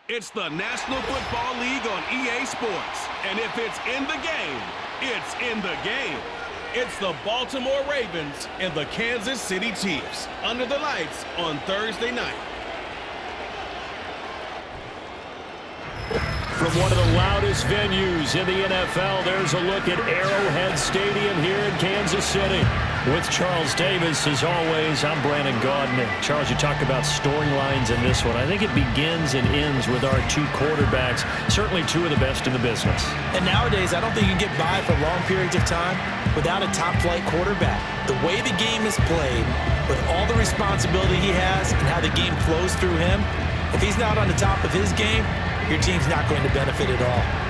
It's the National Football League on EA Sports. And if it's in the game, it's in the game. It's the Baltimore Ravens and the Kansas City Chiefs under the lights on Thursday night. From one of the loudest venues in the NFL, there's a look at Arrowhead Stadium here in Kansas City. With Charles Davis, as always, I'm Brandon Gaudin. Charles, you talk about storylines in this one. I think it begins and ends with our two quarterbacks, certainly two of the best in the business. And nowadays, I don't think you can get by for long periods of time without a top-flight quarterback. The way the game is played, with all the responsibility he has and how the game flows through him, if he's not on the top of his game, your team's not going to benefit at all.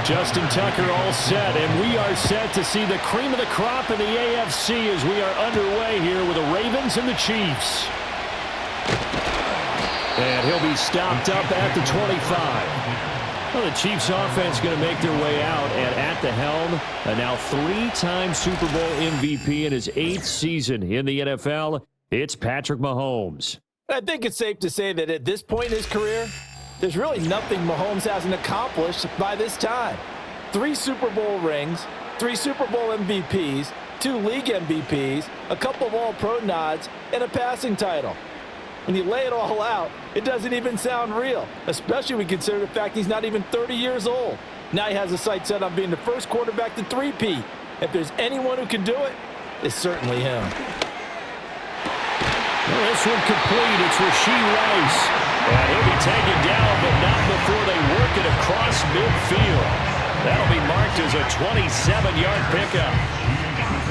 Justin Tucker all set, and we are set to see the cream of the crop in the AFC as we are underway here with the Ravens and the Chiefs. And he'll be stopped up at the 25. Well, the Chiefs offense going to make their way out, and at the helm, a now three-time Super Bowl MVP in his 8th season in the NFL, it's Patrick Mahomes. I think it's safe to say that at this point in his career, there's really nothing Mahomes hasn't accomplished by this time. 3 Super Bowl rings, 3 Super Bowl MVPs, 2 league MVPs, a couple of All-Pro nods, and a passing title. When you lay it all out, it doesn't even sound real, especially when you consider the fact he's not even 30 years old. Now he has a sight set on being the first quarterback to three-peat. If there's anyone who can do it, it's certainly him. Well, this one complete. It's Rashee Rice. And he'll be taken down, but not before they work it across midfield. That'll be marked as a 27-yard pickup.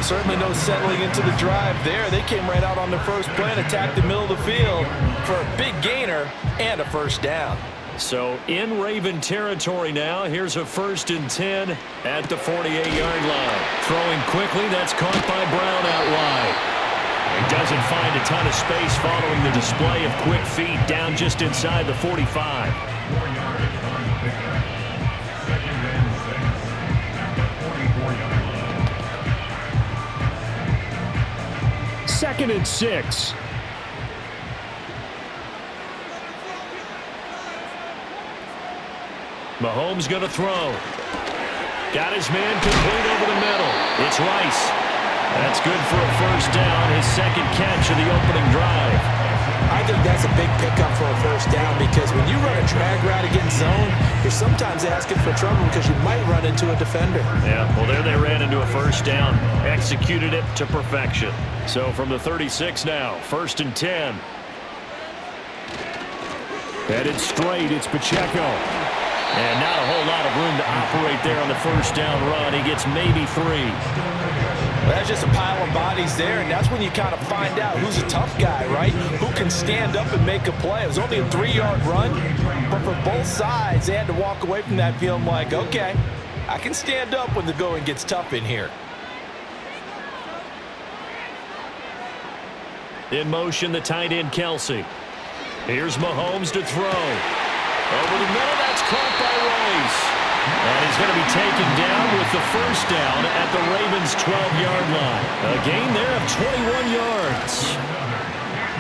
Certainly no settling into the drive there. They came right out on the first play and attacked the middle of the field for a big gainer and a first down. So in Raven territory now, here's a 1st and 10 at the 48-yard line. Throwing quickly, that's caught by Brown out wide. He doesn't find a ton of space following the display of quick feet down just inside the 45. 2nd and 6. Mahomes going to throw. Got his man complete over the middle. It's Rice. That's good for a first down, his 2nd catch of the opening drive. I think that's a big pickup for a first down because when you run a drag route against zone, you're sometimes asking for trouble because you might run into a defender. Yeah, well, there they ran into a first down, executed it to perfection. So from the 36 now, 1st and 10. Headed straight, it's Pacheco. And not a whole lot of room to operate there on the first down run. He gets maybe 3. Well, that's just a pile of bodies there, and that's when you kind of find out who's a tough guy, right? Who can stand up and make a play. It was only a 3-yard run, but for both sides, they had to walk away from that feeling like, okay, I can stand up when the going gets tough in here. In motion, the tight end, Kelsey. Here's Mahomes to throw. Over the middle, that's caught by Rice. And he's going to be taken down with the first down at the Ravens' 12-yard line. A gain there of 21 yards.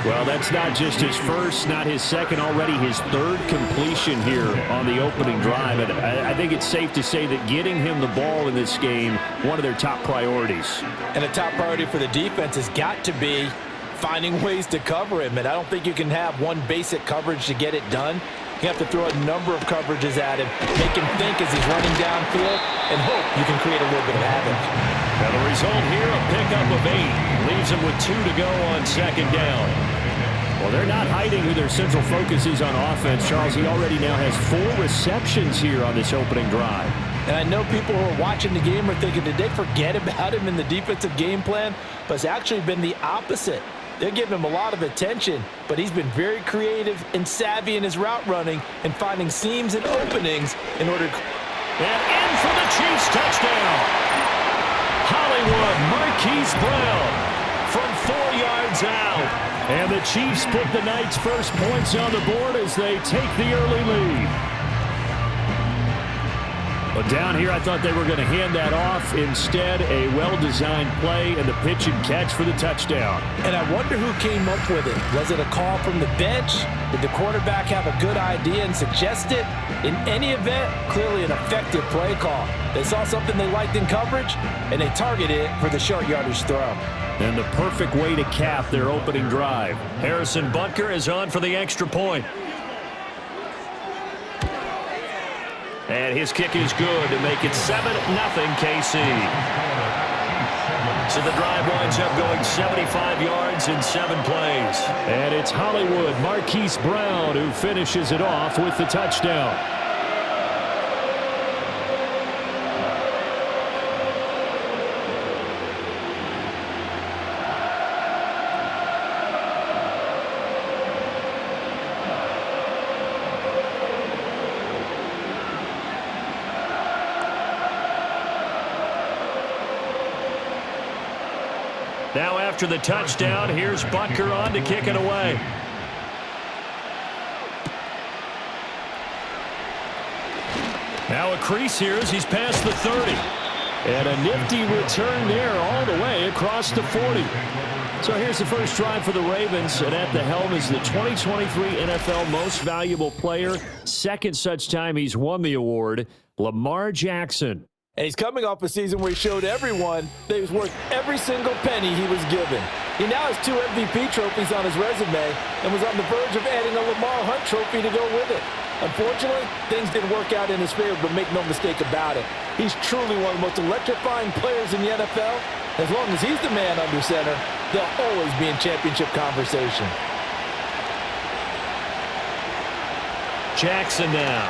Well, that's not just his first, not his second, already his 3rd completion here on the opening drive. And I think it's safe to say that getting him the ball in this game, one of their top priorities. And a top priority for the defense has got to be finding ways to cover him. And I don't think you can have one basic coverage to get it done. You have to throw a number of coverages at him, make him think as he's running downfield, and hope you can create a little bit of havoc. Now the result here, a pickup of 8. Leaves him with 2 to go on 2nd down. Well, they're not hiding who their central focus is on offense. Charles, he already now has 4 receptions here on this opening drive. And I know people who are watching the game are thinking, did they forget about him in the defensive game plan? But it's actually been the opposite. They're giving him a lot of attention, but he's been very creative and savvy in his route running and finding seams and openings in order to... And in for the Chiefs touchdown. Hollywood Marquise Brown from 4 yards out. And the Chiefs put the Knights' first points on the board as they take the early lead. But down here, I thought they were going to hand that off. Instead, a well-designed play and the pitch and catch for the touchdown. And I wonder who came up with it. Was it a call from the bench? Did the quarterback have a good idea and suggest it? In any event, clearly an effective play call. They saw something they liked in coverage, and they targeted it for the short yardage throw. And the perfect way to cap their opening drive. Harrison Butker is on for the extra point. And his kick is good to make it 7-0 KC. So the drive winds up going 75 yards in 7 plays. And it's Hollywood Marquise Brown who finishes it off with the touchdown. Now after the touchdown, here's Butker on to kick it away. Now a crease here as he's past the 30. And a nifty return there all the way across the 40. So here's the first drive for the Ravens, and at the helm is the 2023 NFL Most Valuable Player. Second such time he's won the award, Lamar Jackson. And he's coming off a season where he showed everyone that he was worth every single penny he was given. He now has 2 MVP trophies on his resume and was on the verge of adding a Lamar Hunt trophy to go with it. Unfortunately, things didn't work out in his favor, but make no mistake about it. He's truly one of the most electrifying players in the NFL. As long as he's the man under center, they'll always be in championship conversation. Jackson now.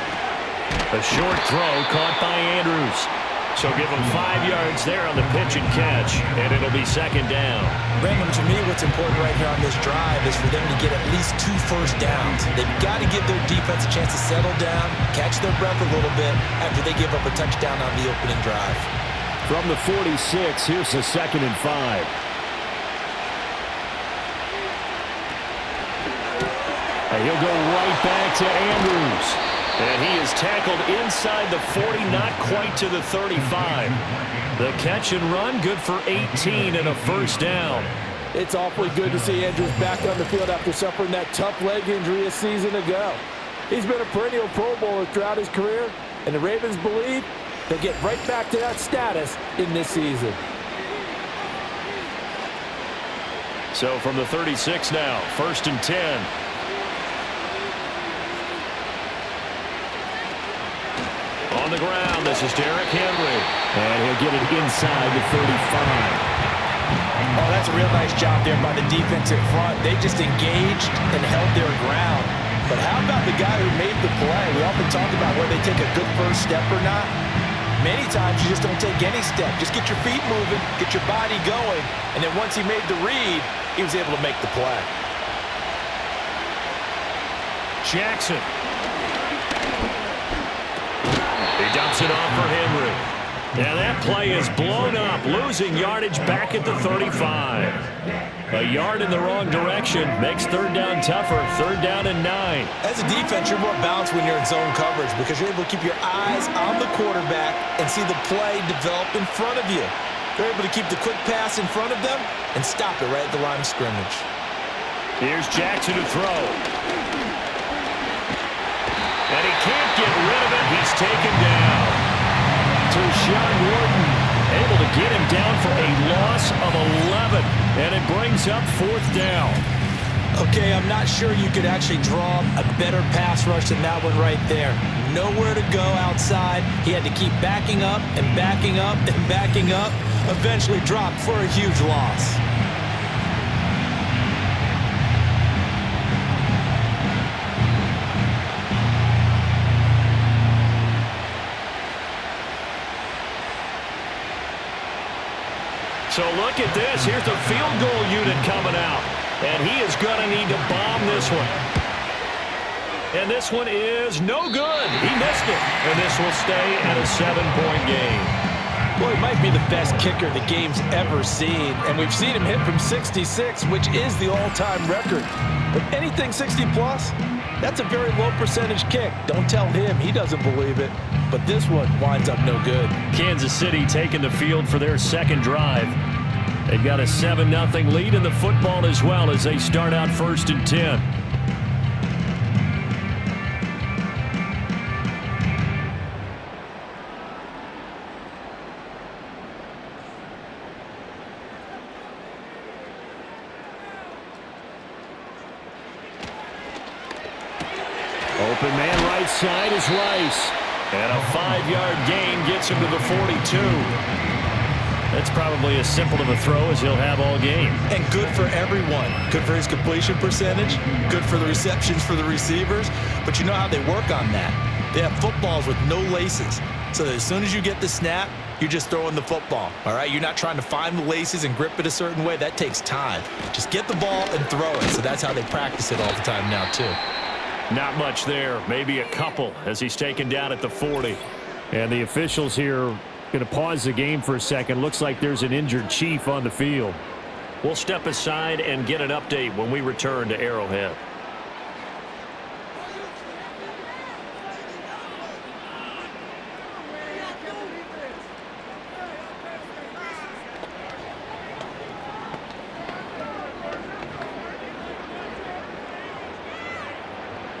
A short throw caught by Andrews. So give him 5 yards there on the pitch and catch, and it'll be second down. Brandon, to me, what's important right here on this drive is for them to get at least 2 first downs. They've got to give their defense a chance to settle down, catch their breath a little bit after they give up a touchdown on the opening drive. From the 46, here's the 2nd and 5. And he'll go right back to Andrews. And he is tackled inside the 40, not quite to the 35. The catch and run, good for 18 and a first down. It's awfully good to see Andrews back on the field after suffering that tough leg injury a season ago. He's been a perennial Pro Bowler throughout his career, and the Ravens believe they'll get right back to that status in this season. So from the 36 now, 1st and 10. On the ground, this is Derrick Henry. And he'll get it inside the 35. Oh, that's a real nice job there by the defensive front. They just engaged and held their ground. But how about the guy who made the play? We often talk about whether they take a good first step or not. Many times you just don't take any step. Just get your feet moving, get your body going, and then once he made the read, he was able to make the play. Jackson. He dumps it off for Henry. And that play is blown up, losing yardage back at the 35. A yard in the wrong direction makes 3rd down tougher. 3rd down and 9. As a defense, you're more balanced when you're in zone coverage because you're able to keep your eyes on the quarterback and see the play develop in front of you. They're able to keep the quick pass in front of them and stop it right at the line of scrimmage. Here's Jackson to throw. And he can't get rid of it. He's taken down. Sean Wharton able to get him down for a loss of 11. And it brings up 4th down. Okay, I'm not sure you could actually draw a better pass rush than that one right there. Nowhere to go outside. He had to keep backing up and backing up and backing up. Eventually dropped for a huge loss. So look at this. Here's the field goal unit coming out. And he is going to need to bomb this one. And this one is no good. He missed it. And this will stay at a 7-point game. Well, he might to be the best kicker the game's ever seen, and we've seen him hit from 66, which is the all-time record. But anything 60-plus, that's a very low percentage kick. Don't tell him. He doesn't believe it. But this one winds up no good. Kansas City taking the field for their second drive. They've got a 7-0 lead in the football as well as they start out 1st and 10. Open man right side is Rice. And a 5-yard gain gets him to the 42. That's probably as simple of a throw as he'll have all game. And good for everyone. Good for his completion percentage. Good for the receptions for the receivers. But you know how they work on that. They have footballs with no laces. So that as soon as you get the snap, you're just throwing the football. All right? You're not trying to find the laces and grip it a certain way. That takes time. Just get the ball and throw it. So that's how they practice it all the time now, too. Not much there. Maybe a couple as he's taken down at the 40. And the officials here going to pause the game for a second. Looks like there's an injured Chief on the field. We'll step aside and get an update when we return to Arrowhead.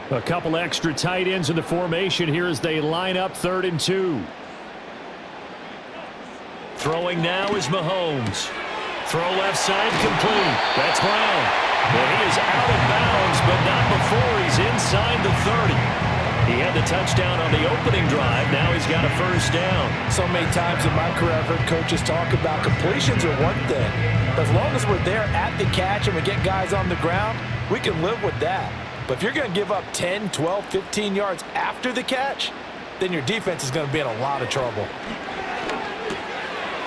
A couple extra tight ends in the formation here as they line up 3rd and 2. Throwing now is Mahomes. Throw left side complete. That's Brown. Well, he is out of bounds, but not before he's inside the 30. He had the touchdown on the opening drive. Now he's got a 1st down. So many times in my career, I've heard coaches talk about completions are one thing. But as long as we're there at the catch and we get guys on the ground, we can live with that. But if you're going to give up 10, 12, 15 yards after the catch, then your defense is going to be in a lot of trouble.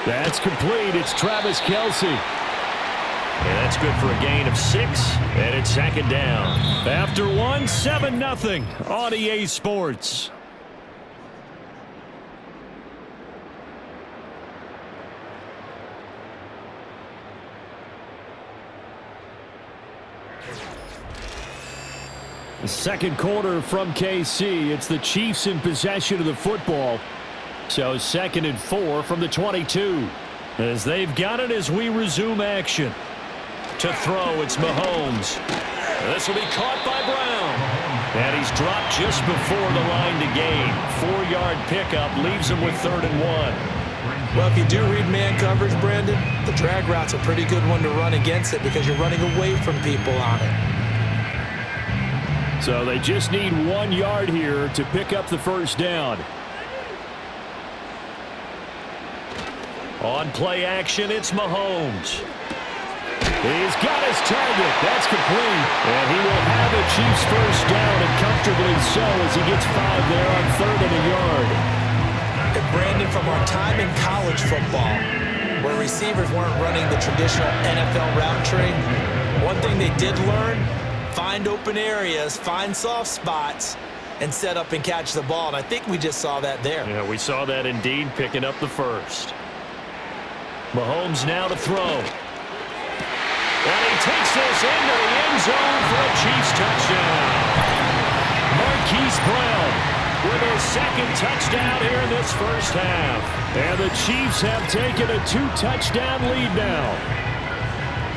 That's complete. It's Travis Kelce. And that's good for a gain of 6, and it's 2nd down. After 1, 7-0 on EA Sports. The second quarter from KC. It's the Chiefs in possession of the football. So 2nd and 4 from the 22. As they've got it as we resume action. To throw, it's Mahomes. This will be caught by Brown. And he's dropped just before the line to gain. 4-yard pickup leaves him with 3rd and 1. Well, if you do read man coverage, Brandon, the drag route's a pretty good one to run against it because you're running away from people on it. So they just need 1 yard here to pick up the 1st down. On play action, it's Mahomes. He's got his target. That's complete. And he will have the Chiefs' 1st down, and comfortably so as he gets 5 there on 3rd and a yard. And Brandon, from our time in college football, where receivers weren't running the traditional NFL route tree, one thing they did learn, find open areas, find soft spots, and set up and catch the ball. And I think we just saw that there. Yeah, we saw that indeed, picking up the 1st. Mahomes now to throw. And he takes this into the end zone for a Chiefs touchdown. Marquise Brown with his 2nd touchdown here in this 1st half. And the Chiefs have taken a 2-touchdown lead now.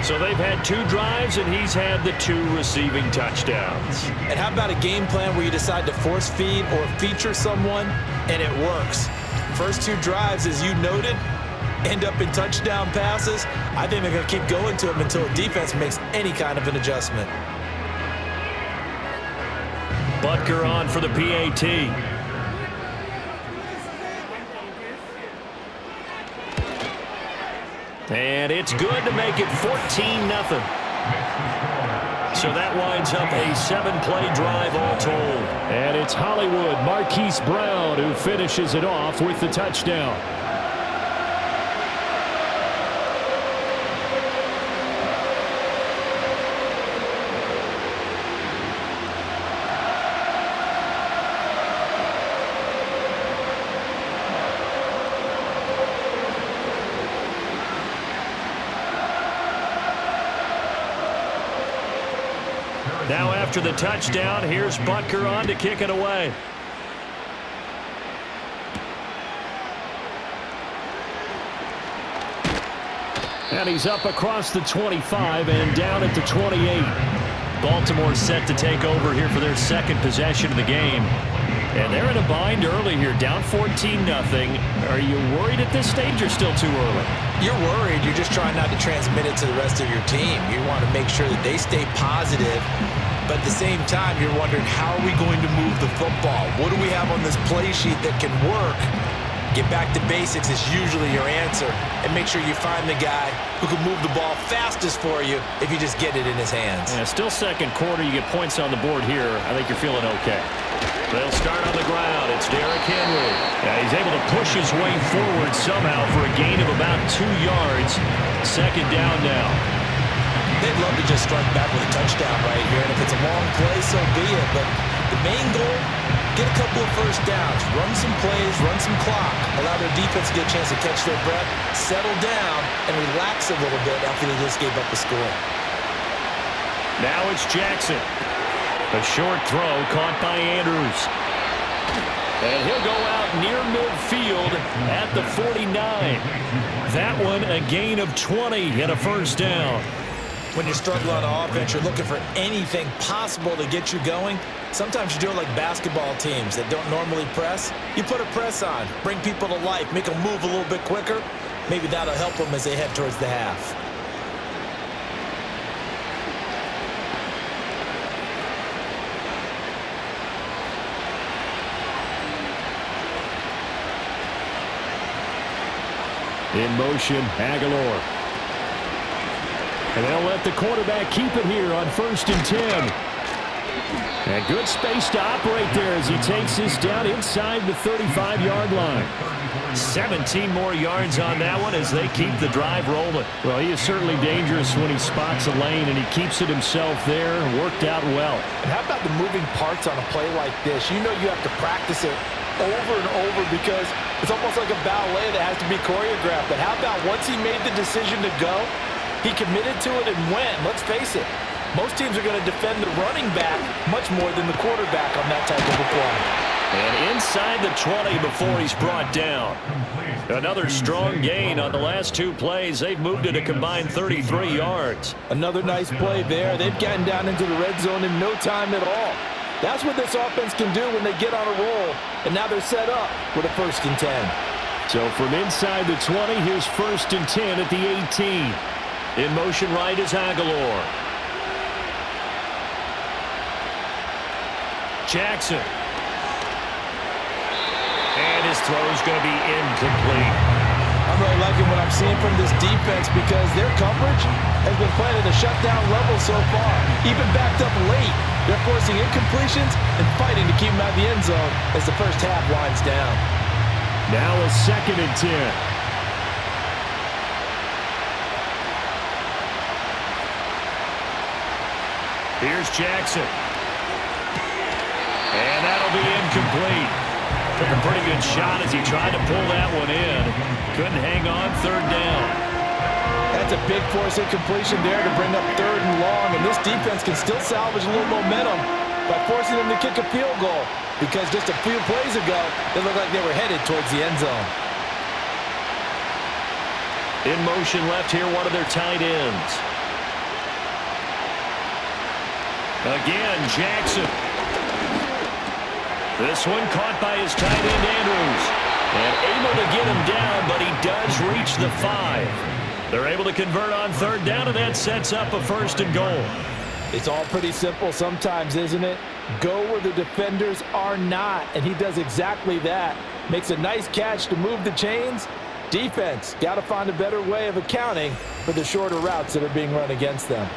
So they've had 2 drives, and he's had the 2 receiving touchdowns. And how about a game plan where you decide to force feed or feature someone, and it works? First 2 drives, as you noted, end up in touchdown passes. I think they're going to keep going to him until the defense makes any kind of an adjustment. Butker on for the PAT. And it's good to make it 14-0. So that winds up a 7-play drive all told. And it's Hollywood Marquise Brown who finishes it off with the touchdown. Now after the touchdown, here's Butker on to kick it away. And he's up across the 25 and down at the 28. Baltimore set to take over here for their second possession of the game. And they're in a bind early here, down 14-0. Are you worried at this stage or still too early? You're worried. You're just trying not to transmit it to the rest of your team. You want to make sure that they stay positive. But at the same time, you're wondering, how are we going to move the football? What do we have on this play sheet that can work? Get back to basics is usually your answer. And make sure you find the guy who can move the ball fastest for you if you just get it in his hands. Yeah, still second quarter. You get points on the board here. I think you're feeling okay. They'll start on the ground. It's Derrick Henry. Yeah, he's able to push his way forward somehow for a gain of about 2 yards. Second down now. They'd love to just strike back with a touchdown right here. And if it's a long play, so be it. But the main goal, get a couple of first downs, run some plays, run some clock, allow their defense to get a chance to catch their breath, settle down, and relax a little bit after they just gave up the score. Now it's Jackson. A short throw caught by Andrews. And he'll go out near midfield at the 49. That one a gain of 20 and a first down. When you're struggling on offense, you're looking for anything possible to get you going. Sometimes you do it like basketball teams that don't normally press. You put a press on, bring people to life, make them move a little bit quicker. Maybe that'll help them as they head towards the half. In motion, Aguilar. And they'll let the quarterback keep it here on 1st and 10. And good space to operate there as he takes this down inside the 35-yard line. 17 more yards on that one as they keep the drive rolling. Well, he is certainly dangerous when he spots a lane, and he keeps it himself there. Worked out well. And how about the moving parts on a play like this? You know you have to practice it over and over because it's almost like a ballet that has to be choreographed. But how about once he made the decision to go, he committed to it and went. Let's face it, most teams are going to defend the running back much more than the quarterback on that type of a play. And inside the 20 before he's brought down. Another strong gain on the last 2 plays. They've moved it a combined 33 yards. Another nice play there. They've gotten down into the red zone in no time at all. That's what this offense can do when they get on a roll. And now they're set up with a 1st and 10. So from inside the 20, here's 1st and 10 at the 18. In motion right is Aguilar. Jackson. And his throw is going to be incomplete. I'm really liking what I'm seeing from this defense because their coverage has been playing at a shutdown level so far. Even backed up late, they're forcing incompletions and fighting to keep them out of the end zone as the first half winds down. Now a 2nd and 10. Here's Jackson. And that'll be incomplete. Took a pretty good shot as he tried to pull that one in. Couldn't hang on 3rd down. That's a big force incompletion there to bring up 3rd and long. And this defense can still salvage a little momentum by forcing them to kick a field goal. Because just a few plays ago, it looked like they were headed towards the end zone. In motion left here, one of their tight ends. Again, Jackson. This one caught by his tight end, Andrews. And able to get him down, but he does reach the 5. They're able to convert on 3rd down, and that sets up a 1st and goal. It's all pretty simple sometimes, isn't it? Go where the defenders are not, and he does exactly that. Makes a nice catch to move the chains. Defense, got to find a better way of accounting for the shorter routes that are being run against them.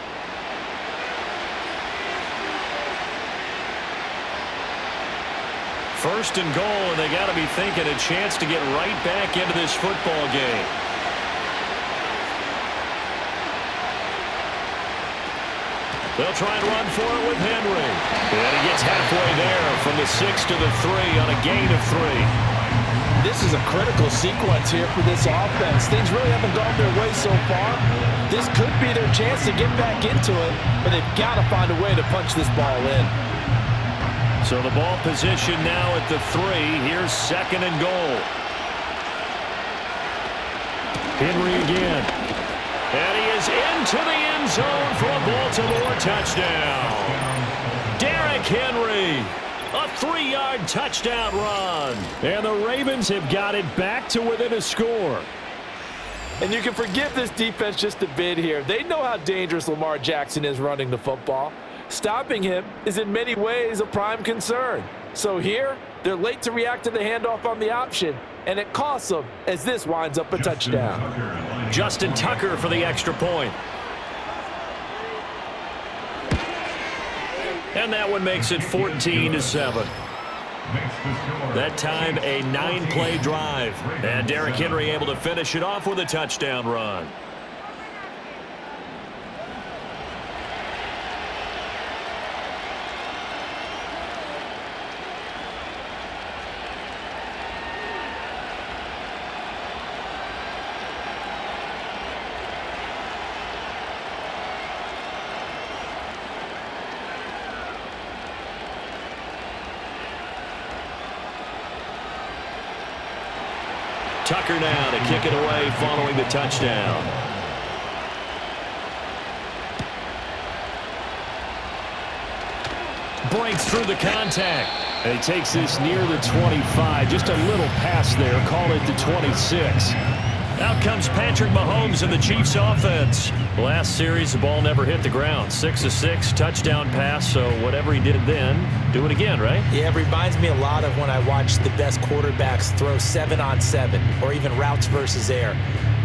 First and goal, and they got to be thinking a chance to get right back into this football game. They'll try and run for it with Henry. And he gets halfway there from the 6 to the 3 on a gain of 3. This is a critical sequence here for this offense. Things really haven't gone their way so far. This could be their chance to get back into it, but they've got to find a way to punch this ball in. So the ball position now at the 3. Here's 2nd and goal. Henry again. And he is into the end zone for a Baltimore touchdown. Derrick Henry, a 3-yard touchdown run. And the Ravens have got it back to within a score. And you can forgive this defense just a bit here. They know how dangerous Lamar Jackson is running the football. Stopping him is in many ways a prime concern. So here, they're late to react to the handoff on the option, and it costs them as this winds up a touchdown. Justin Tucker for the extra point. And that one makes it 14-7. That time a 9-play drive. And Derrick Henry able to finish it off with a touchdown run. Tucker now to kick it away following the touchdown. Breaks through the contact. And he takes this near the 25. Just a little pass there. Call it the 26. Out comes Patrick Mahomes and the Chiefs offense. Last series, the ball never hit the ground. 6 of 6, touchdown pass. So whatever he did then, do it again, right? Yeah, it reminds me a lot of when I watch the best quarterbacks throw 7-on-7 or even routes versus air.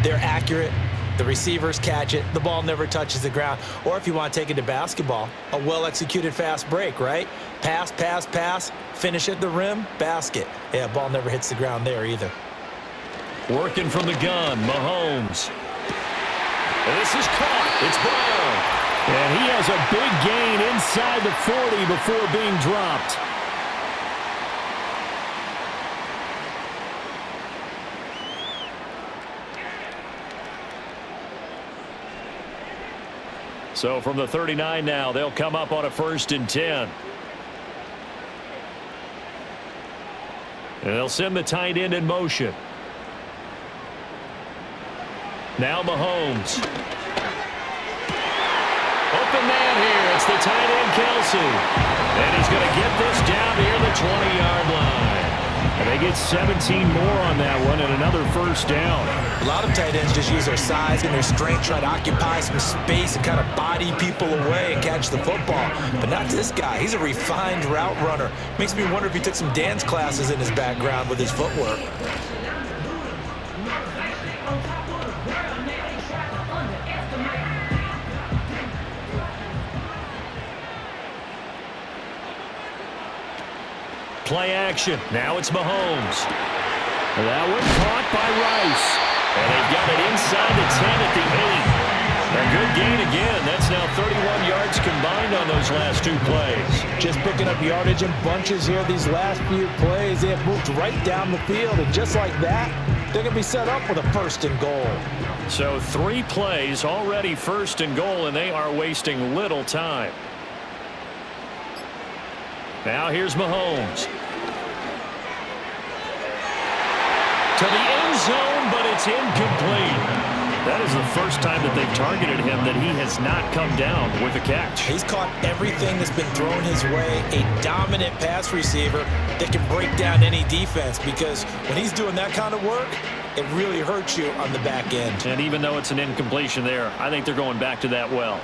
They're accurate. The receivers catch it. The ball never touches the ground. Or if you want to take it to basketball, a well-executed fast break, right? Pass, pass, pass, finish at the rim, basket. Yeah, ball never hits the ground there either. Working from the gun, Mahomes. And this is caught. It's Brown. And he has a big gain inside the 40 before being dropped. So from the 39 now, they'll come up on a 1st and 10. And they'll send the tight end in motion. Now Mahomes. Open man here. It's the tight end, Kelce. And he's going to get this down near the 20-yard line. And they get 17 more on that one and another 1st down. A lot of tight ends just use their size and their strength, try to occupy some space and kind of body people away and catch the football. But not this guy. He's a refined route runner. Makes me wonder if he took some dance classes in his background with his footwork. Play action. Now it's Mahomes. That one caught by Rice. And they've got it inside the 10 at the 8. A good gain again. That's now 31 yards combined on those last 2 plays. Just picking up yardage in bunches here these last few plays. They have moved right down the field, and just like that, they're going to be set up with a 1st and goal. So 3 plays already 1st and goal, and they are wasting little time. Now here's Mahomes. To the end zone, but it's incomplete. That is the first time that they've targeted him that he has not come down with a catch. He's caught everything that's been thrown his way. A dominant pass receiver that can break down any defense, because when he's doing that kind of work, it really hurts you on the back end. And even though it's an incompletion there, I think they're going back to that well.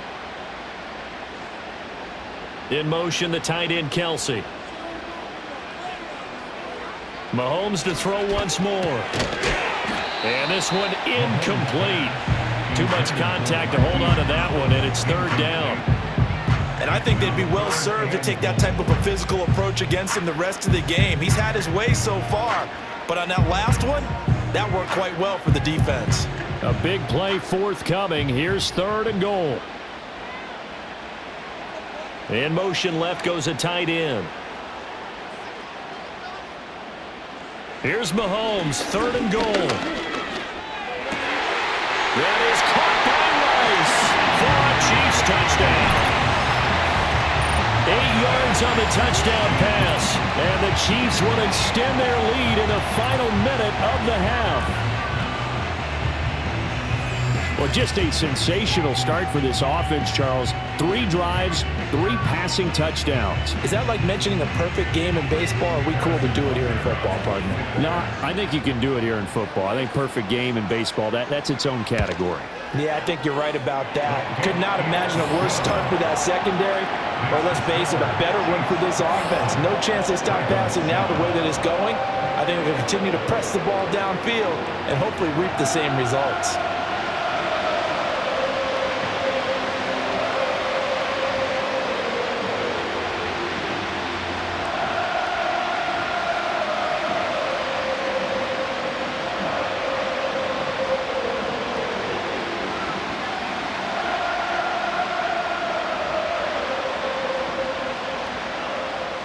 In motion, the tight end, Kelce. Mahomes to throw once more. And this one incomplete. Too much contact to hold on to that one, and it's 3rd down. And I think they'd be well served to take that type of a physical approach against him the rest of the game. He's had his way so far, but on that last one, that worked quite well for the defense. A big play forthcoming. Here's 3rd and goal. In motion left goes a tight end. Here's Mahomes, 3rd and goal. That is caught by yards on the touchdown pass. And the Chiefs will extend their lead in the final minute of the half. Well, just a sensational start for this offense, Charles. 3 drives, 3 passing touchdowns. Is that like mentioning a perfect game in baseball, or are we cool to do it here in football, partner? No, I think you can do it here in football. I think perfect game in baseball, that's its own category. Yeah, I think you're right about that. Could not imagine a worse start for that secondary, or let's face it, a better one for this offense. No chance they stop passing now the way that it's going. I think they'll continue to press the ball downfield and hopefully reap the same results.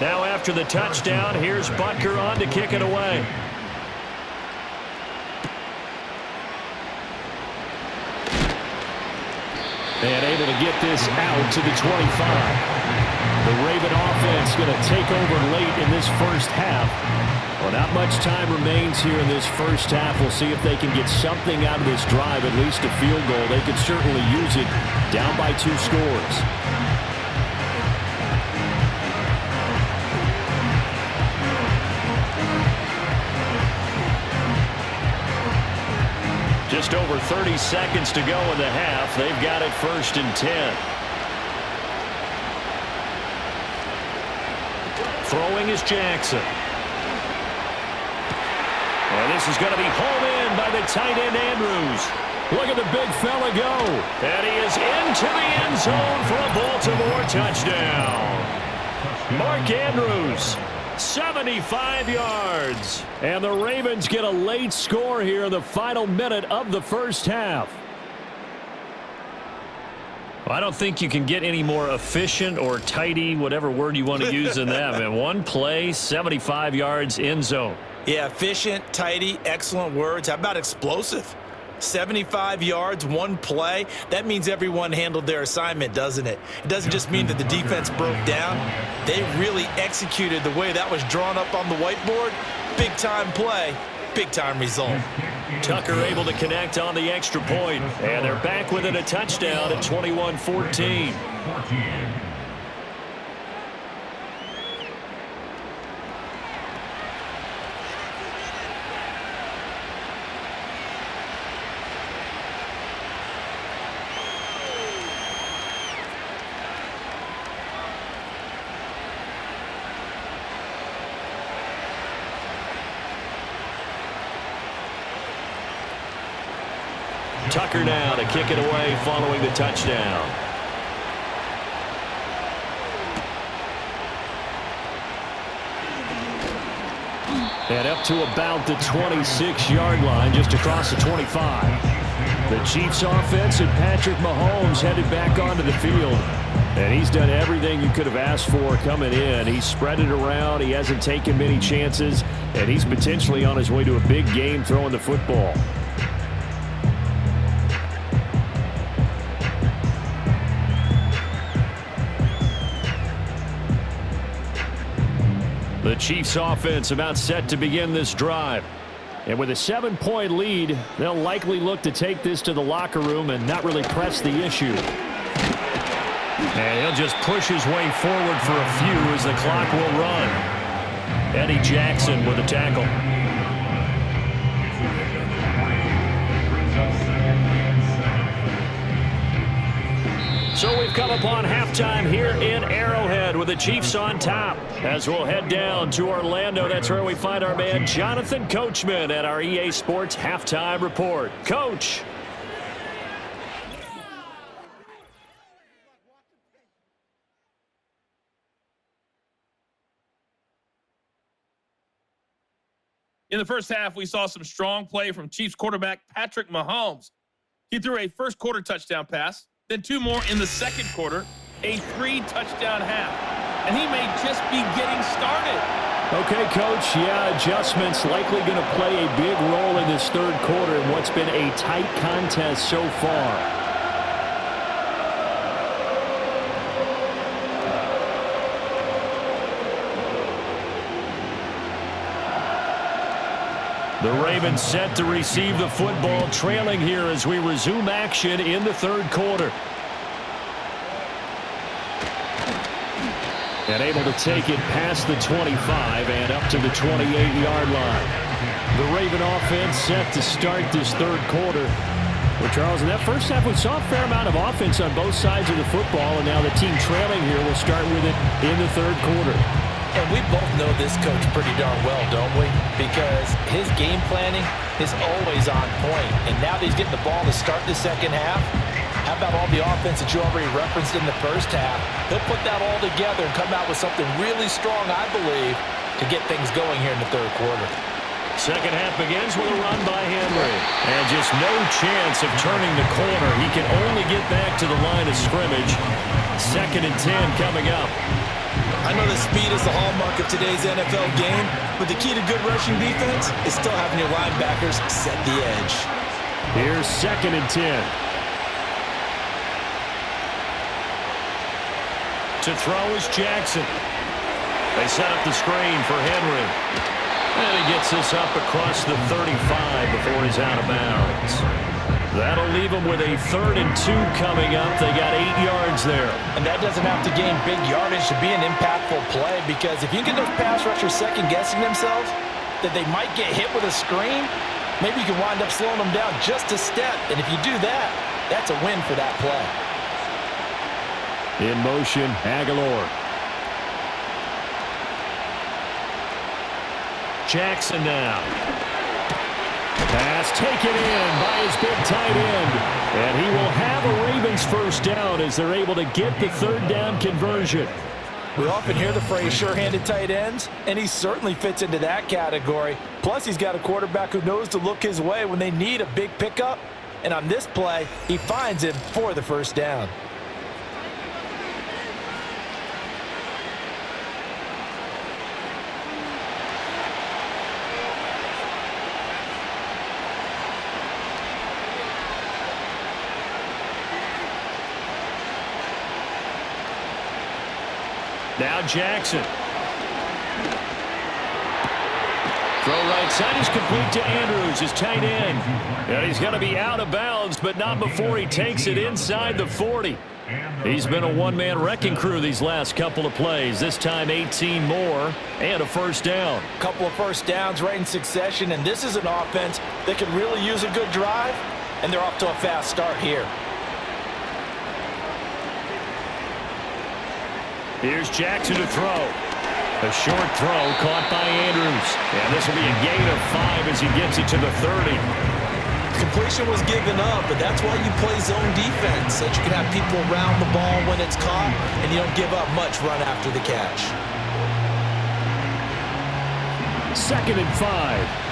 Now after the touchdown, here's Butker on to kick it away. And able to get this out to the 25. The Raven offense going to take over late in this first half. Well, not much time remains here in this first half. We'll see if they can get something out of this drive, at least a field goal. They could certainly use it down by 2 scores. Just over 30 seconds to go in the half. They've got it 1st and 10. Throwing is Jackson. And this is going to be hauled in by the tight end Andrews. Look at the big fella go. And he is into the end zone for a Baltimore touchdown. Mark Andrews. 75 yards. And the Ravens get a late score here in the final minute of the first half. I don't think you can get any more efficient or tidy, whatever word you want to use in that. Man, one play, 75 yards, end zone. Yeah, efficient, tidy, excellent words. How about explosive? 75 yards, one play. That means everyone handled their assignment, doesn't it? It doesn't just mean that the defense broke down. They really executed the way that was drawn up on the whiteboard. Big-time play, big-time result. Tucker able to connect on the extra point. And they're back within a touchdown at 21-14. Tucker now to kick it away following the touchdown. And up to about the 26-yard line, just across the 25. The Chiefs offense and Patrick Mahomes headed back onto the field. And he's done everything you could have asked for coming in. He's spread it around. He hasn't taken many chances. And he's potentially on his way to a big game throwing the football. The Chiefs offense about set to begin this drive. And with a 7-point lead, they'll likely look to take this to the locker room and not really press the issue. And he'll just push his way forward for a few as the clock will run. Eddie Jackson with a tackle. So we've come upon halftime here in Arrowhead with the Chiefs on top. As we'll head down to Orlando, that's where we find our man Jonathan Coachman at our EA Sports Halftime Report. Coach. In the first half, we saw some strong play from Chiefs quarterback Patrick Mahomes. He threw a first quarter touchdown pass, then 2 more in the second quarter, a 3-touchdown half. And he may just be getting started. Okay, Coach, yeah, adjustments likely going to play a big role in this third quarter in what's been a tight contest so far. The Ravens set to receive the football, trailing here as we resume action in the third quarter. And able to take it past the 25 and up to the 28-yard line. The Raven offense set to start this third quarter. Well, Charles, in that first half, we saw a fair amount of offense on both sides of the football, and now the team trailing here will start with it in the third quarter. And we both know this coach pretty darn well, don't we? Because his game planning is always on point. And now that he's getting the ball to start the second half, how about all the offense that you already referenced in the first half? He'll put that all together and come out with something really strong, I believe, to get things going here in the third quarter. Second half begins with a run by Henry. And just no chance of turning the corner. He can only get back to the line of scrimmage. 2nd and 10 coming up. I know that speed is the hallmark of today's NFL game, but the key to good rushing defense is still having your linebackers set the edge. Here's 2nd and 10. To throw is Jackson. They set up the screen for Henry. And he gets this up across the 35 before he's out of bounds. That'll leave them with a 3rd and 2 coming up. They got 8 yards there. And that doesn't have to gain big yardage to be an impactful play, because if you get those pass rushers second-guessing themselves that they might get hit with a screen, maybe you can wind up slowing them down just a step. And if you do that, that's a win for that play. In motion, Aguilar. Jackson now. Pass taken in by his big tight end. And he will have a Ravens first down as they're able to get the 3rd down conversion. We often hear the phrase sure-handed tight ends, and he certainly fits into that category. Plus, he's got a quarterback who knows to look his way when they need a big pickup. And on this play, he finds him for the first down. Now Jackson. Throw right side is complete to Andrews, his tight end. And he's going to be out of bounds, but not before he takes it inside the 40. He's been a one-man wrecking crew these last couple of plays. This time 18 more and a first down. Couple of first downs right in succession, and this is an offense that could really use a good drive, and they're off to a fast start here. Here's Jackson to throw. A short throw caught by Andrews. And this will be a gain of 5 as he gets it to the 30. Completion was given up, but that's why you play zone defense, so that you can have people around the ball when it's caught, and you don't give up much run after the catch. 2nd and 5.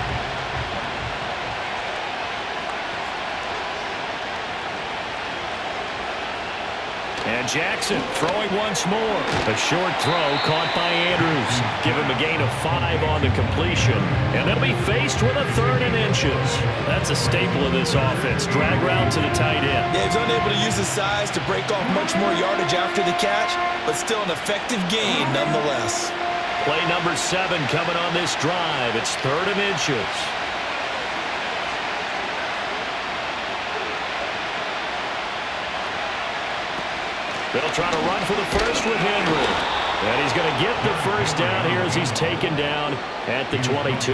And Jackson throwing once more. A short throw caught by Andrews. Give him a gain of 5 on the completion. And they'll be faced with a 3rd and inches. That's a staple of this offense. Drag route to the tight end. Yeah, he's unable to use his size to break off much more yardage after the catch, but still an effective gain nonetheless. Play number 7 coming on this drive. It's 3rd and inches. They'll try to run for the first with Henry. And he's going to get the first down here as he's taken down at the 22.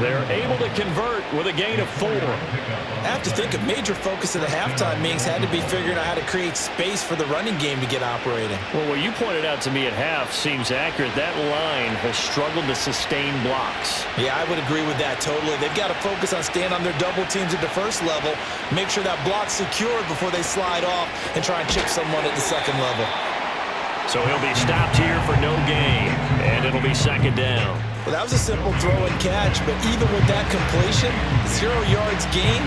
They're able to convert with a gain of 4. I have to think a major focus of the halftime meetings had to be figuring out how to create space for the running game to get operating. Well, what you pointed out to me at half seems accurate. That line has struggled to sustain blocks. Yeah, I would agree with that totally. They've got to focus on staying on their double teams at the first level, make sure that block's secured before they slide off and try and chip someone at the second level. So he'll be stopped here for no gain, and it'll be 2nd down. Well, that was a simple throw and catch, but even with that completion, 0 yards gained,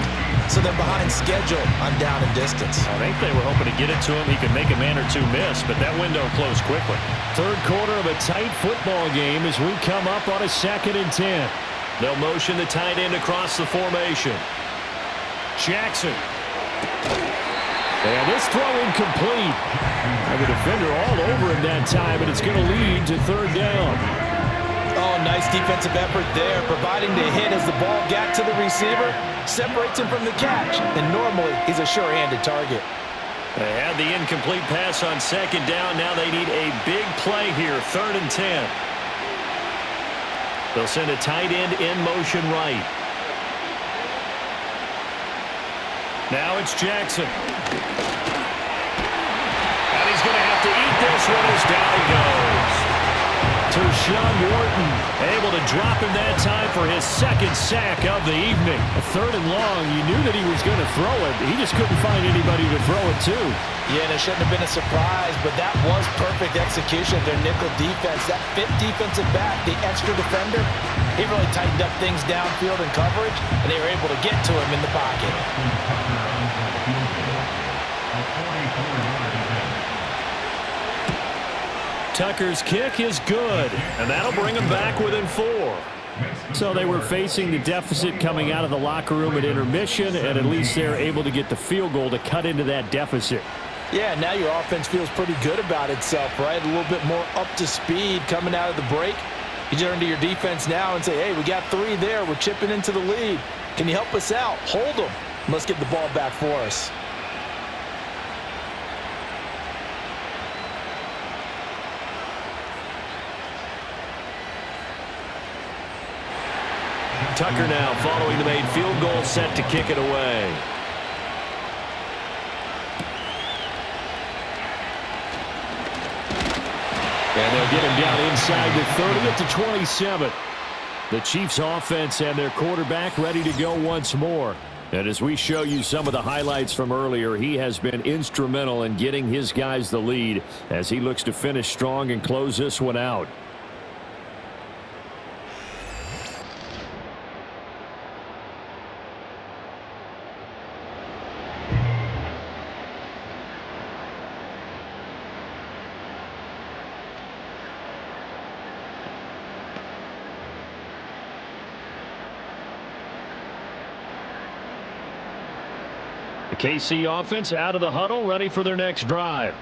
so they're behind schedule on down and distance. I think they were hoping to get it to him. He could make a man or two miss, but that window closed quickly. Third quarter of a tight football game as we come up on a 2nd and 10. They'll motion the tight end across the formation. Jackson. And this throw incomplete. And the defender all over him that time, and it's going to lead to 3rd down. Oh, nice defensive effort there, providing the hit as the ball got to the receiver, separates him from the catch, and normally he's a sure-handed target. They had the incomplete pass on second down. Now they need a big play here, 3rd and 10. They'll send a tight end in motion right. Now it's Jackson. And he's going to have to eat this one as down he goes. Tershawn Wharton able to drop him that time for his 2nd sack of the evening. A 3rd and long. You knew that he was going to throw it. He just couldn't find anybody to throw it to. Yeah, and it shouldn't have been a surprise, but that was perfect execution of their nickel defense. That 5th defensive back, the extra defender, he really tightened up things downfield in coverage, and they were able to get to him in the pocket. Tucker's kick is good, and that'll bring him back within 4. So they were facing the deficit coming out of the locker room at intermission, and at least they're able to get the field goal to cut into that deficit. Yeah, now your offense feels pretty good about itself, right? A little bit more up to speed coming out of the break. You turn to your defense now and say, hey, we got 3 there. We're chipping into the lead. Can you help us out? Hold them. Let's get the ball back for us. Tucker now following the made field goal, set to kick it away. And they'll get him down inside the 30 at the 27. The Chiefs offense and their quarterback ready to go once more. And as we show you some of the highlights from earlier, he has been instrumental in getting his guys the lead as he looks to finish strong and close this one out. KC offense out of the huddle, ready for their next drive.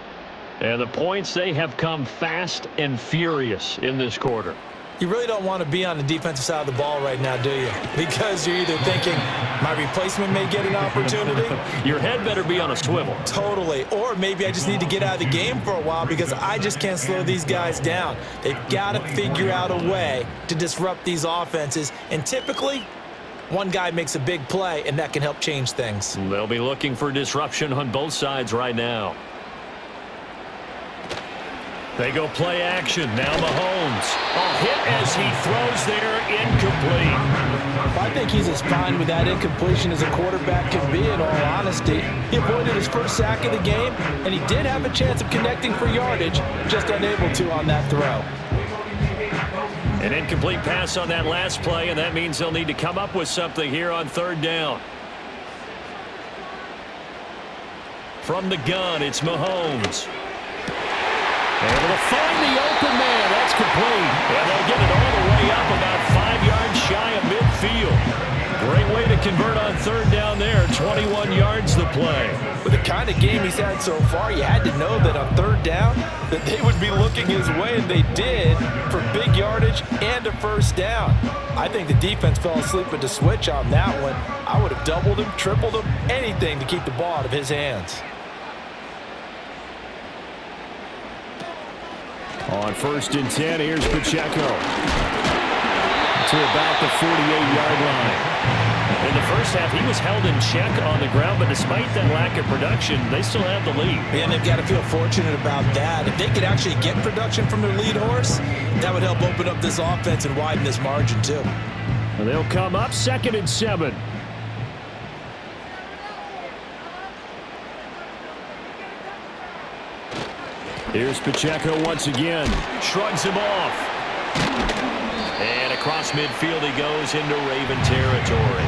And the points, they have come fast and furious in this quarter. You really don't want to be on the defensive side of the ball right now, do you? Because you're either thinking, my replacement may get an opportunity. Your head better be on a swivel. Totally. Or maybe I just need to get out of the game for a while because I just can't slow these guys down. They've got to figure out a way to disrupt these offenses. And typically, one guy makes a big play, and that can help change things. They'll be looking for disruption on both sides right now. They go play action. Now Mahomes. A hit as he throws there, incomplete. I think he's as fine with that incompletion as a quarterback can be, in all honesty. He avoided his first sack of the game, and he did have a chance of connecting for yardage, just unable to on that throw. An incomplete pass on that last play, and that means they'll need to come up with something here on 3rd down. From the gun, it's Mahomes. Able to find the open man. That's complete. And they'll get it all the way up about 5 yards shy of midfield. Great way to convert on 3rd down there. 21 yards the play. With the kind of game he's had so far, you had to know that on 3rd down that they would be looking his way, and they did, for big yardage and a 1st down. I think the defense fell asleep with the switch on that one. I would have doubled him, tripled him, anything to keep the ball out of his hands. On 1st and 10, here's Pacheco to about the 48-yard line. In the first half, he was held in check on the ground, but despite that lack of production, they still have the lead. And they've got to feel fortunate about that. If they could actually get production from their lead horse, that would help open up this offense and widen this margin too. And they'll come up 2nd and 7. Here's Pacheco once again. Shrugs him off. And across midfield he goes into Raven territory.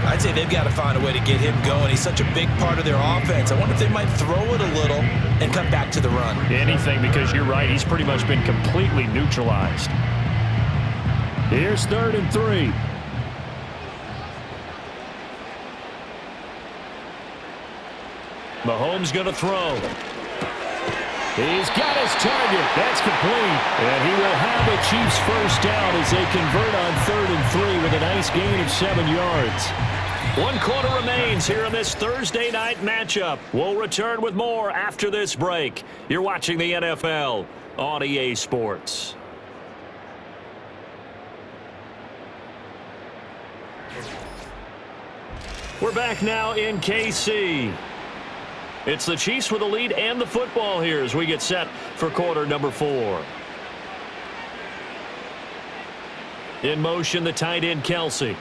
I'd say they've got to find a way to get him going. He's such a big part of their offense. I wonder if they might throw it a little and come back to the run. Anything, because you're right. He's pretty much been completely neutralized. Here's 3rd and 3. Mahomes going to throw. He's got his target. That's complete. And he will have a Chiefs first down as they convert on 3rd and 3 with a nice gain of 7 yards. 1 quarter remains here in this Thursday night matchup. We'll return with more after this break. You're watching the NFL on EA Sports. We're back now in KC. It's the Chiefs with the lead and the football here as we get set for quarter number 4. In motion, the tight end, Kelsey.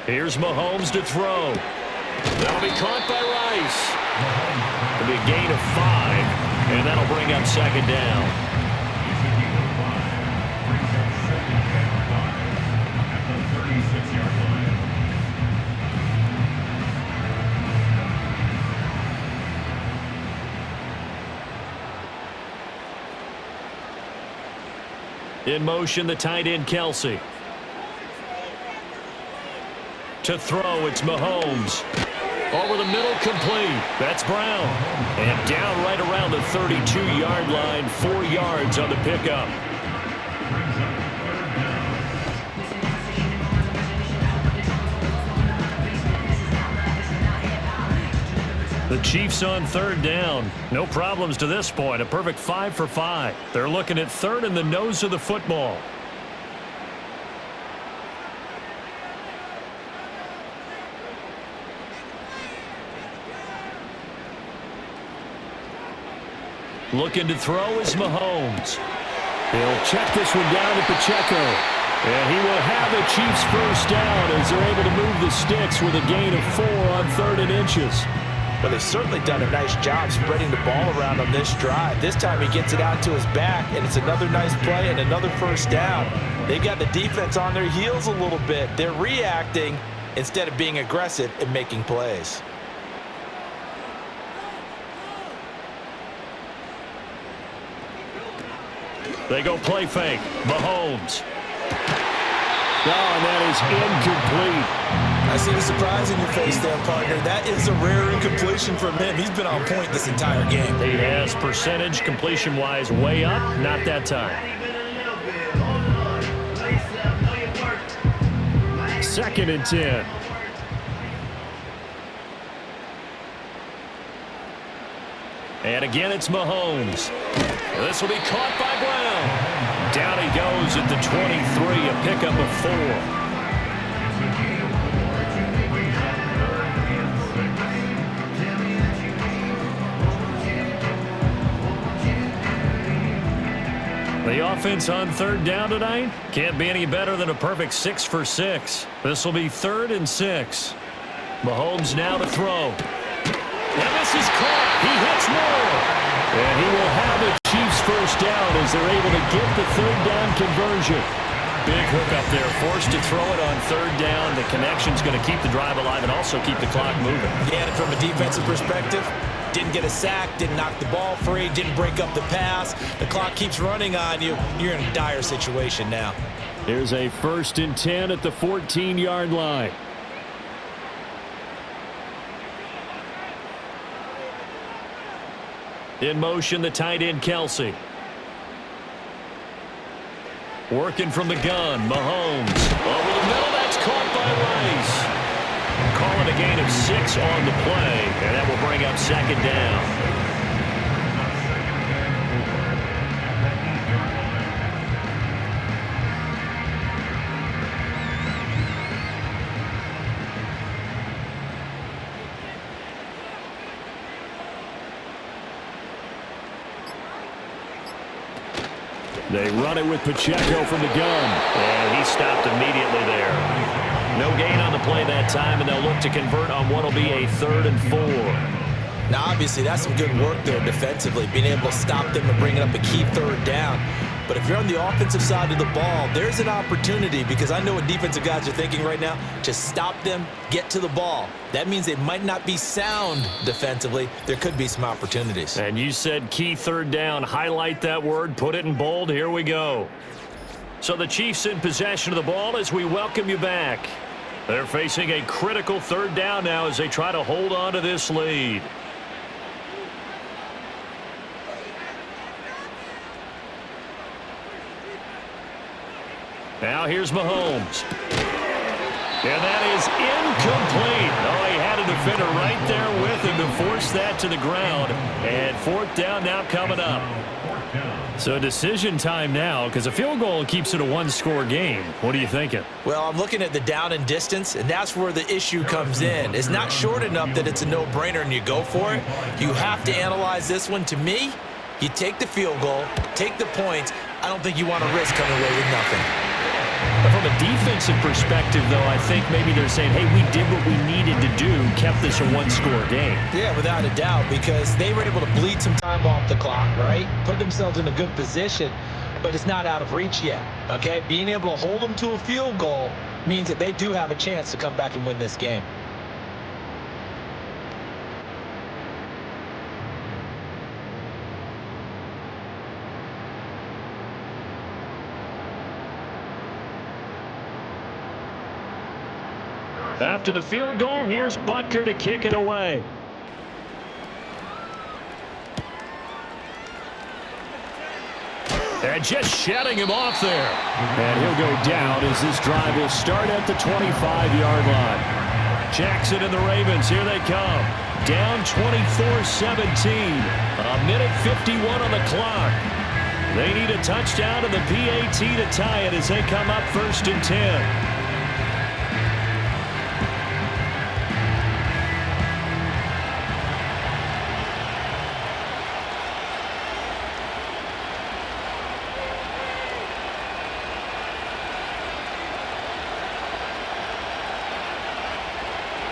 Here's Mahomes to throw. That'll be caught by Rice. It'll be a gain of 5, and that'll bring up 2nd down. In motion, the tight end, Kelsey. To throw, it's Mahomes. Over the middle, complete. That's Brown. And down right around the 32-yard line, 4 yards on the pickup. The Chiefs on 3rd down. No problems to this point. A perfect 5 for 5. They're looking at 3rd in the nose of the football. Looking to throw is Mahomes. He'll check this one down to Pacheco. And he will have a Chiefs first down as they're able to move the sticks with a gain of 4 on 3rd and inches. But they've certainly done a nice job spreading the ball around on this drive. This time he gets it out to his back, and it's another nice play and another first down. They've got the defense on their heels a little bit. They're reacting instead of being aggressive and making plays. They go play fake. Mahomes. Oh, and that is incomplete. I see the surprise in your face there, partner. That is a rare incompletion from him. He's been on point this entire game. He has percentage completion-wise way up. Not that time. 2nd and 10. And again, it's Mahomes. This will be caught by Brown. Down he goes at the 23, a pickup of 4. The offense on 3rd down tonight can't be any better than a perfect 6 for 6. This will be 3rd and 6. Mahomes now to throw. And this is caught. He hits more. And he will have a Chiefs first down as they're able to get the 3rd down conversion. Big hook up there. Forced to throw it on 3rd down. The connection's going to keep the drive alive and also keep the clock moving. Yeah, and from a defensive perspective, didn't get a sack, didn't knock the ball free, didn't break up the pass. The clock keeps running on you. You're in a dire situation now. Here's a 1st and 10 at the 14-yard line. In motion, the tight end, Kelsey. Working from the gun, Mahomes. Over the middle, that's caught by Rice. Calling a gain of 6 on the play, and that will bring up 2nd down. They run it with Pacheco from the gun. And he stopped immediately there. No gain on the play that time, and they'll look to convert on what will be a 3rd and 4. Now, obviously, that's some good work there defensively, being able to stop them and bringing up a key 3rd down. But if you're on the offensive side of the ball, there's an opportunity, because I know what defensive guys are thinking right now. Just stop them, get to the ball. That means they might not be sound defensively. There could be some opportunities. And you said key 3rd down. Highlight that word. Put it in bold. Here we go. So the Chiefs in possession of the ball as we welcome you back. They're facing a critical 3rd down now as they try to hold on to this lead. Now here's Mahomes. And that is incomplete. Oh, he had a defender right there with him to force that to the ground. And fourth down now coming up. So decision time now, because a field goal keeps it a one-score game. What are you thinking? Well, I'm looking at the down and distance, and that's where the issue comes in. It's not short enough that it's a no-brainer and you go for it. You have to analyze this one. To me, you take the field goal, take the points. I don't think you want to risk coming away with nothing. From a defensive perspective, though, I think maybe they're saying, hey, we did what we needed to do, kept this a one-score game. Yeah, without a doubt, because they were able to bleed some time off the clock, right? Put themselves in a good position, but it's not out of reach yet, okay? Being able to hold them to a field goal means that they do have a chance to come back and win this game. After the field goal, here's Butker to kick it away. And just shutting him off there. And he'll go down as this drive will start at the 25-yard line. Jackson and the Ravens, here they come. Down 24-17. A minute 51 on the clock. They need a touchdown and the PAT to tie it as they come up 1st and 10.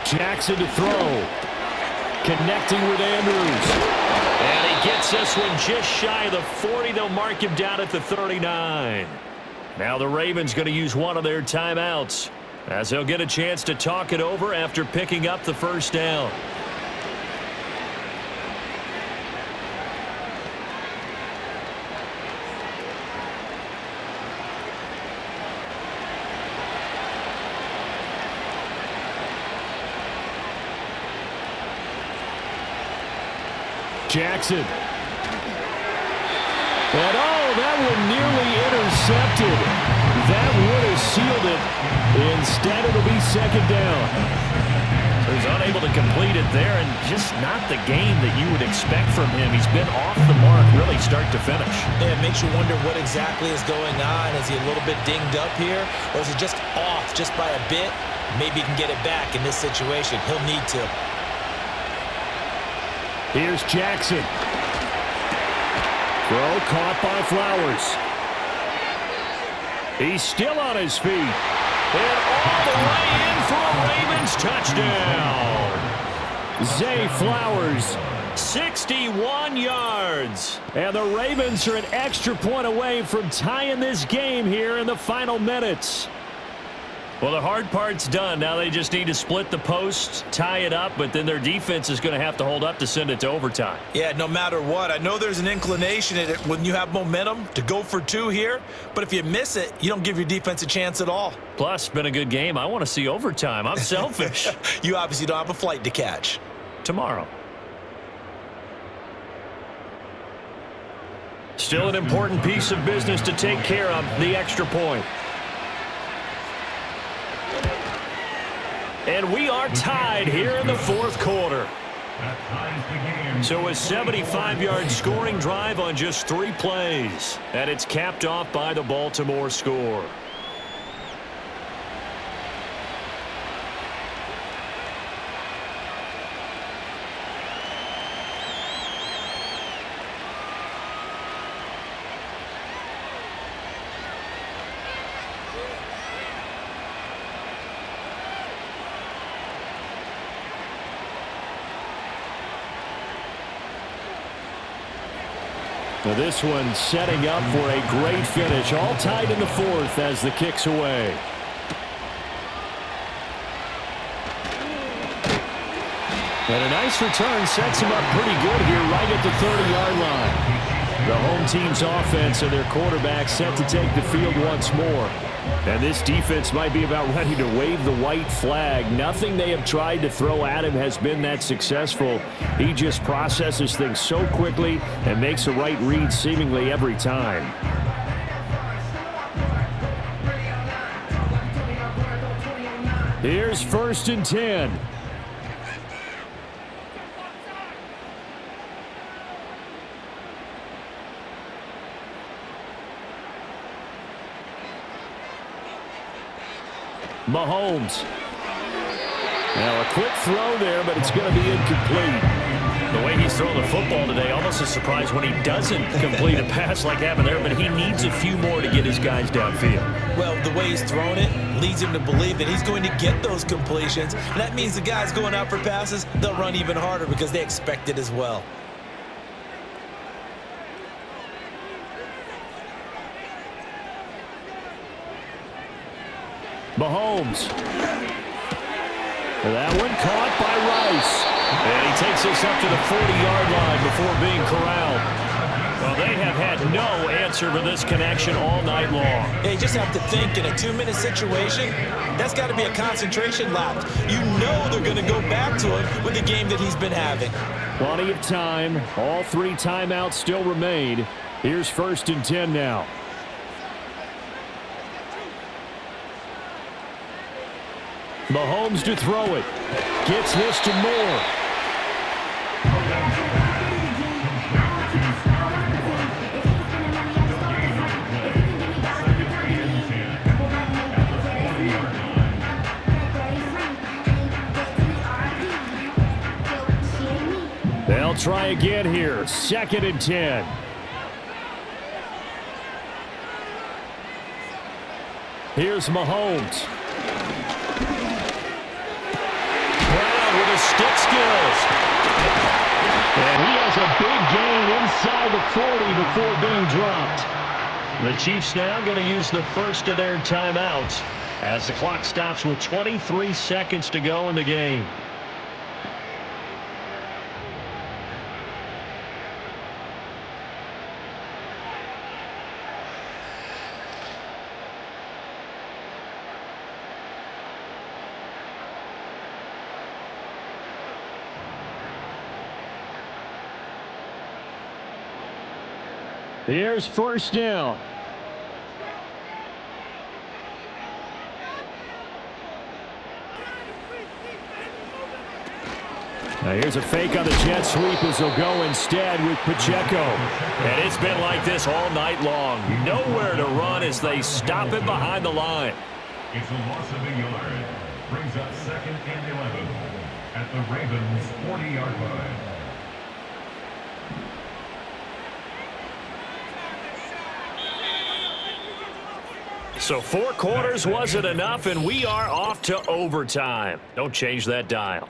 Jackson to throw. Connecting with Andrews. And he gets this one just shy of the 40. They'll mark him down at the 39. Now the Ravens going to use one of their timeouts as they'll get a chance to talk it over after picking up the first down. Jackson. And that one nearly intercepted. That would have sealed it. Instead, it'll be second down. So he's unable to complete it there, and just not the game that you would expect from him. He's been off the mark really start to finish. Yeah, it makes you wonder what exactly is going on. Is he a little bit dinged up here, or is he just off just by a bit? Maybe he can get it back in this situation. He'll need to. Here's Jackson. Throw caught by Flowers. He's still on his feet. And all the way in for a Ravens touchdown. Zay Flowers, 61 yards. And the Ravens are an extra point away from tying this game here in the final minutes. Well, the hard part's done. Now they just need to split the post, tie it up, but then their defense is going to have to hold up to send it to overtime. Yeah, no matter what. I know there's an inclination in it when you have momentum to go for two here, but if you miss it, you don't give your defense a chance at all. Plus, been a good game. I want to see overtime. I'm selfish. You obviously don't have a flight to catch. Tomorrow. Still an important piece of business to take care of, the extra point. And we are tied here in the fourth quarter. So a 75-yard scoring drive on just 3 plays. And it's capped off by the Baltimore score. Now this one setting up for a great finish. All tied in the fourth as the kick's away. And a nice return sets him up pretty good here right at the 30-yard line. The home team's offense and their quarterback set to take the field once more. And this defense might be about ready to wave the white flag. Nothing they have tried to throw at him has been that successful. He just processes things so quickly and makes the right read seemingly every time. Here's 1st and 10. Mahomes. Now a quick throw there, but it's going to be incomplete. The way he's throwing the football today, almost a surprise when he doesn't complete a pass like happened there, but he needs a few more to get his guys downfield. Well, the way he's throwing it leads him to believe that he's going to get those completions. And that means the guys going out for passes, they'll run even harder because they expect it as well. Mahomes. That one caught by Rice. And he takes us up to the 40-yard line before being corralled. Well, they have had no answer for this connection all night long. Yeah, you just have to think in a 2-minute situation, that's got to be a concentration lapse. You know they're going to go back to him with the game that he's been having. Plenty of time. All 3 timeouts still remain. Here's 1st and 10 now. Mahomes to throw it. Gets this to Moore. They'll try again here. 2nd and 10. Here's Mahomes. With his stick skills. And he has a big gain inside the 40 before being dropped. The Chiefs now going to use the first of their timeouts as the clock stops with 23 seconds to go in the game. Here's 1st down. Now here's a fake on the jet sweep as they'll go instead with Pacheco. And it's been like this all night long. Nowhere to run as they stop it behind the line. It's a loss of a yard. Brings up 2nd and 11 at the Ravens' 40-yard line. So 4 quarters wasn't enough, and we are off to overtime. Don't change that dial.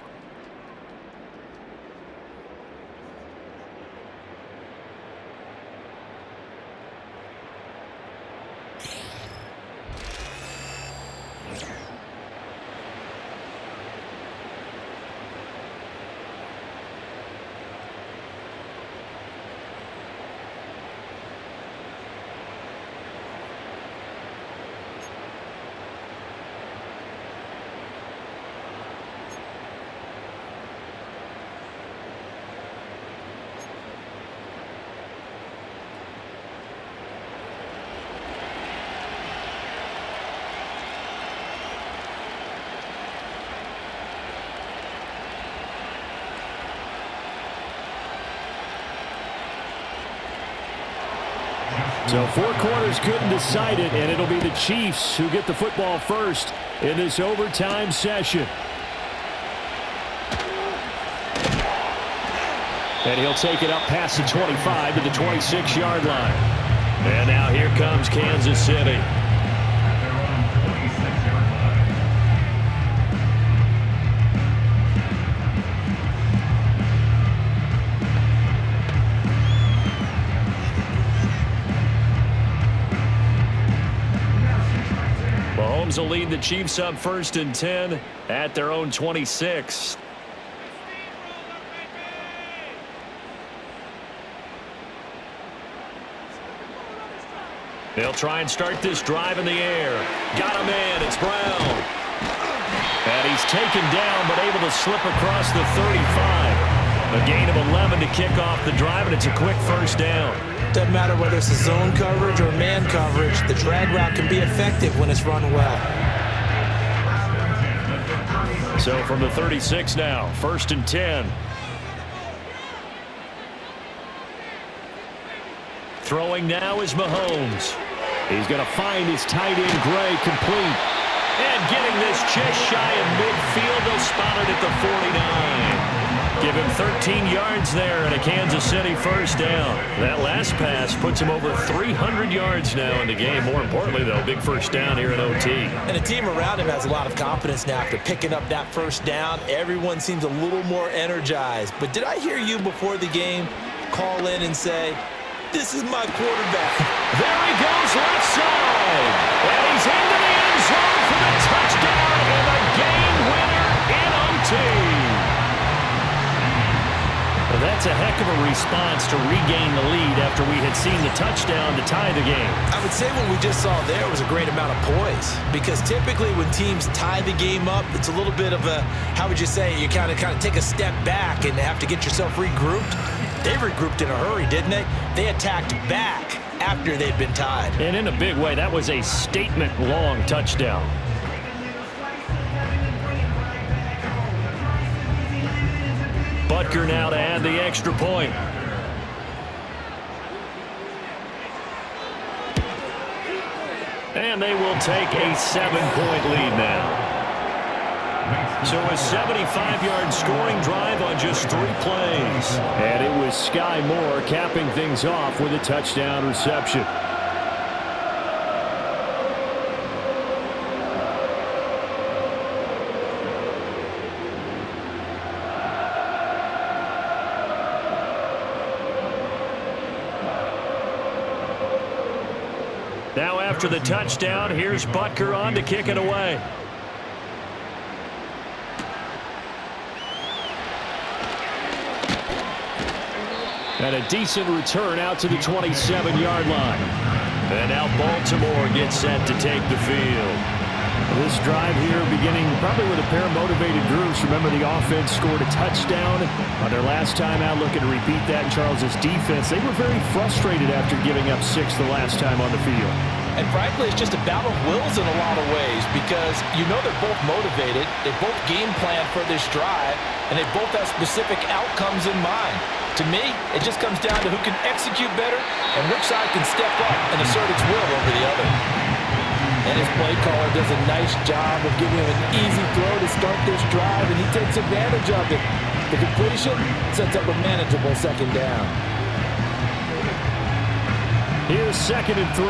So 4 quarters couldn't decide it, and it'll be the Chiefs who get the football first in this overtime session. And he'll take it up past the 25 to the 26-yard line. And now here comes Kansas City. Mahomes will lead the Chiefs up 1st and 10 at their own 26. They'll try and start this drive in the air. Got him in. It's Brown. And he's taken down but able to slip across the 35. A gain of 11 to kick off the drive, and it's a quick 1st down. Doesn't matter whether it's a zone coverage or man coverage, the drag route can be effective when it's run well. So from the 36 now, 1st and 10. Throwing now is Mahomes. He's going to find his tight end, Gray, complete. And getting this just shy of midfield. They'll spot it at the 49. Give him 13 yards there and a Kansas City first down. That last pass puts him over 300 yards now in the game. More importantly, though, big first down here in OT. And the team around him has a lot of confidence now after picking up that first down. Everyone seems a little more energized. But did I hear you before the game call in and say, "This is my quarterback"? There he goes left side. And he's into the end zone for the touchdown and the game winner in OT. Well, that's a heck of a response to regain the lead after we had seen the touchdown to tie the game. I would say what we just saw there was a great amount of poise, because typically when teams tie the game up, it's a little bit of a, how would you say, you kind of take a step back and have to get yourself regrouped. They regrouped in a hurry, didn't they? They attacked back after they'd been tied. And in a big way, that was a statement-long touchdown. Butker now to add the extra point. And they will take a 7-point lead now. So a 75-yard scoring drive on just 3 plays. And it was Sky Moore capping things off with a touchdown reception. Now after the touchdown, here's Butker on to kick it away. And a decent return out to the 27-yard line. And now Baltimore gets set to take the field. This drive here beginning probably with a pair of motivated groups. Remember, the offense scored a touchdown on their last time out, looking to repeat that in Charles's defense. They were very frustrated after giving up 6 the last time on the field. And frankly, it's just a battle of wills in a lot of ways, because you know they're both motivated, they both game plan for this drive, and they both have specific outcomes in mind. To me, it just comes down to who can execute better and which side can step up and assert its will over the other. And his play caller does a nice job of giving him an easy throw to start this drive, and he takes advantage of it. The completion sets up a manageable second down. Here's 2nd and 3.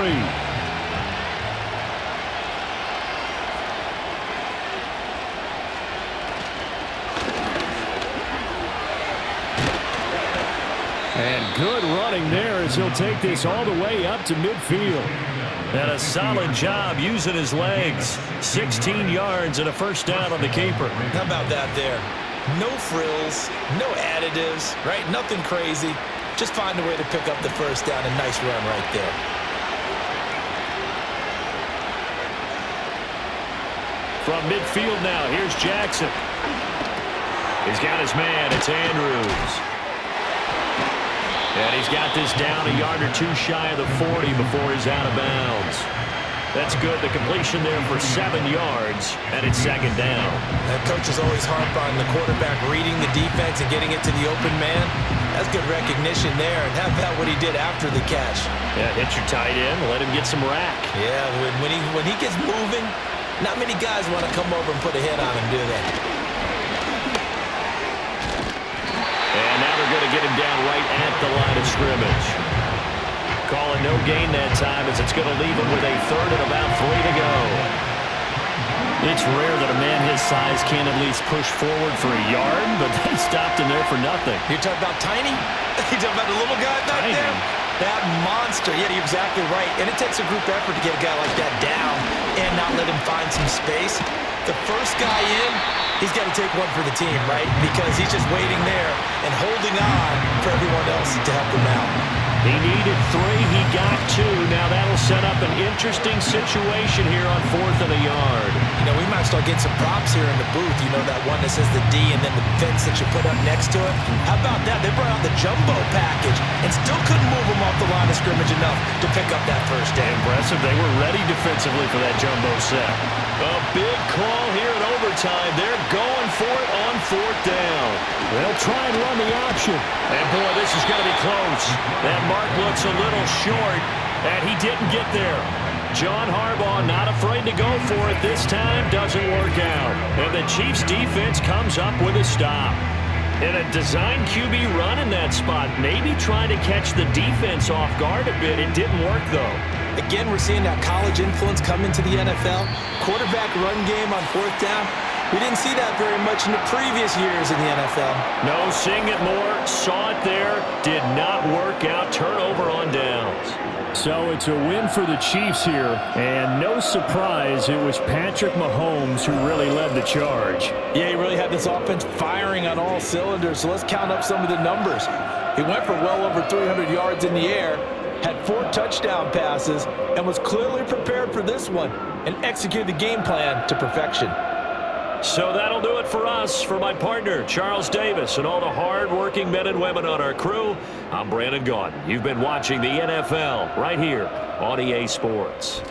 And good running there as he'll take this all the way up to midfield. And a solid job using his legs. 16 yards and a first down on the keeper. How about that there? No frills, no additives, right? Nothing crazy. Just find a way to pick up the first down. A nice run right there. From midfield now, here's Jackson. He's got his man. It's Andrews. And he's got this down a yard or 2 shy of the 40 before he's out of bounds. That's good. The completion there for 7 yards, and it's 2nd down. That coach is always harp on the quarterback reading the defense and getting it to the open man. That's good recognition there. And how about what he did after the catch? Yeah, hit your tight end, let him get some rack. Yeah, when he gets moving, not many guys want to come over and put a hit on him, do they? And now they're going to get him down right at the line of scrimmage. Calling no gain that time as it's going to leave him with a 3rd and about 3 to go. It's rare that a man his size can't at least push forward for a yard, but they stopped him there for nothing. You're talking about Tiny? You're talking about the little guy back Tiny. there? That monster. Yeah, you're exactly right. And it takes a group effort to get a guy like that down and not let him find some space. The first guy in, he's got to take one for the team, right? Because he's just waiting there and holding on for everyone else to help him out. He needed 3. He got 2. Now that'll set up an interesting situation here on 4th and a yard. You know, we might start getting some props here in the booth. You know, that one that says the D and then the fence that you put up next to it. How about that? They brought out the jumbo package and still couldn't move him off the line of scrimmage enough to pick up that first down. Impressive. They were ready defensively for that jumbo set. A big call here in overtime. time. They're going for it on 4th down. They'll try and run the option. And, boy, this is going to be close. That mark looks a little short, and he didn't get there. John Harbaugh not afraid to go for it this time. Doesn't work out. And the Chiefs defense comes up with a stop. And a design QB run in that spot, maybe trying to catch the defense off guard a bit. It didn't work, though. Again, we're seeing that college influence come into the NFL. Quarterback run game on 4th down. We didn't see that very much in the previous years in the NFL. No, seeing it more, saw it there, did not work out. Turnover on downs. So it's a win for the Chiefs here, and no surprise, it was Patrick Mahomes who really led the charge. Yeah, he really had this offense firing on all cylinders, so let's count up some of the numbers. He went for well over 300 yards in the air, had 4 touchdown passes, and was clearly prepared for this one and executed the game plan to perfection. So that'll do it for us. For my partner, Charles Davis, and all the hard-working men and women on our crew, I'm Brandon Gaudin. You've been watching the NFL right here on EA Sports.